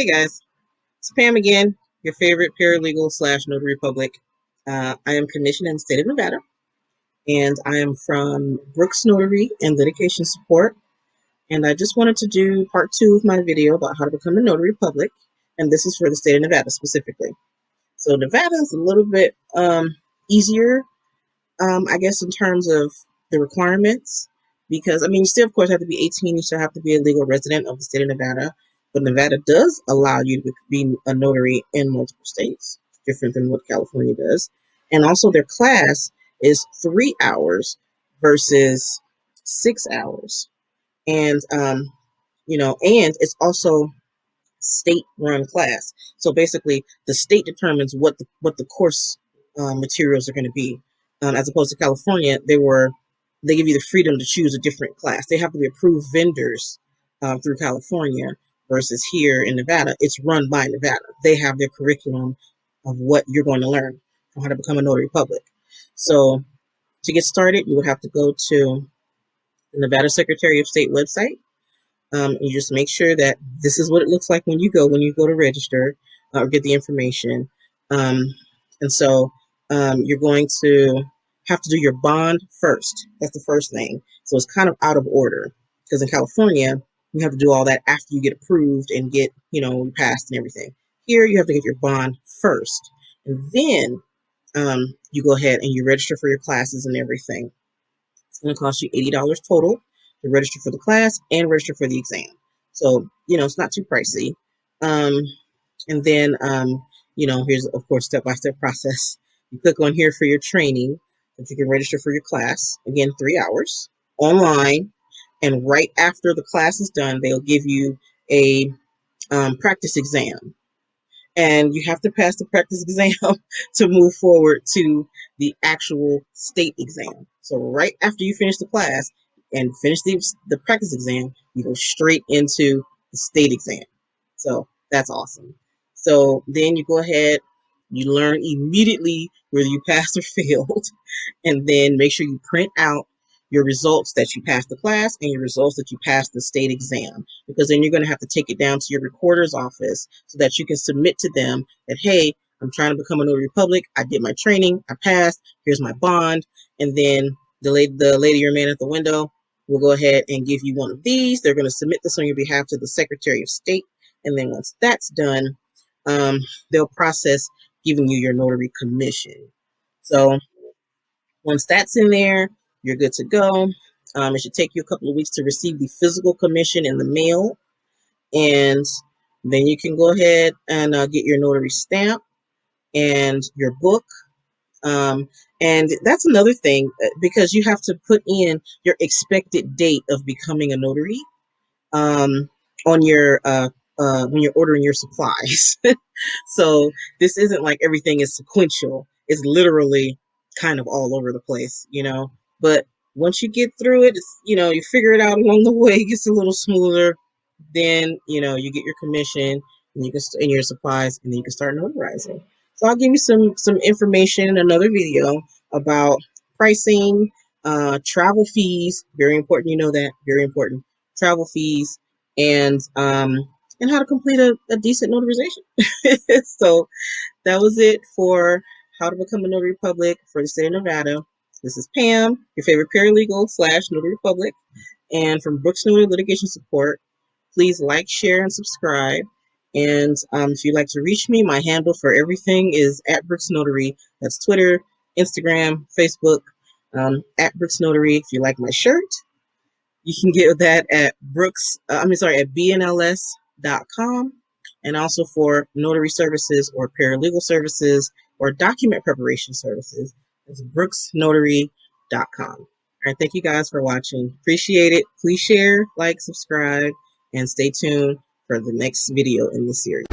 Hey guys, it's Pam again, your favorite paralegal slash notary public. I am commissioned in the state of Nevada, and I am from Brooks Notary and Litigation Support. And I just wanted to do part 2 of my video about how to become a notary public, and this is for the state of Nevada specifically. So Nevada is a little bit easier, I guess, in terms of the requirements, because I mean, you still of course have to be 18. You still have to be a legal resident of the state of Nevada, but Nevada does allow you to be a notary in multiple states, different than what California does. And also their class is 3 hours versus 6 hours. And and it's also state run class. So basically the state determines what the course materials are going to be. As opposed to California, they give you the freedom to choose a different class. They have to be approved vendors through California, versus here in Nevada, it's run by Nevada. They have their curriculum of what you're going to learn on how to become a notary public. So to get started, you would have to go to the Nevada Secretary of State website. You just make sure that this is what it looks like when you go to register or get the information. And so you're going to have to do your bond first. That's the first thing. So it's kind of out of order, because in California, you have to do all that after you get approved and get, passed and everything. Here, you have to get your bond first. And then you go ahead and you register for your classes and everything. It's going to cost you $80 total to register for the class and register for the exam. So, it's not too pricey. And then, here's, of course, step-by-step process. You click on here for your training, that you can register for your class. Again, 3 hours online. And right after the class is done, they'll give you a practice exam. And you have to pass the practice exam to move forward to the actual state exam. So right after you finish the class and finish the practice exam, you go straight into the state exam. So that's awesome. So then you go ahead, you learn immediately whether you passed or failed, and then make sure you print out your results that you passed the class and your results that you passed the state exam, because then you're going to have to take it down to your recorder's office so that you can submit to them that, hey, I'm trying to become a notary public. I did my training. I passed. Here's my bond. And then the lady or man at the window will go ahead and give you one of these. They're going to submit this on your behalf to the Secretary of State. And then once that's done, they'll process giving you your notary commission. So once that's in there, you're good to go. It should take you a couple of weeks to receive the physical commission in the mail. And then you can go ahead and get your notary stamp and your book. And that's another thing, because you have to put in your expected date of becoming a notary on your when you're ordering your supplies. So this isn't like everything is sequential. It's literally kind of all over the place, But once you get through it, you figure it out along the way. It gets a little smoother. Then you get your commission and you can and your supplies, and then you can start notarizing. So I'll give you some information in another video about pricing, travel fees. Very important, that. Very important. Travel fees, and how to complete a decent notarization. So that was it for how to become a notary public for the state of Nevada. This is Pam, your favorite paralegal slash notary public, and from Brooks Notary Litigation Support. Please like, share, and subscribe. And if you'd like to reach me, my handle for everything is @BrooksNotary. That's Twitter, Instagram, Facebook, @Brooks Notary. If you like my shirt, you can get that at at bnls.com. And also for notary services or paralegal services or document preparation services, it's brooksnotary.com. All right, thank you guys for watching. Appreciate it. Please share, like, subscribe, and stay tuned for the next video in this series.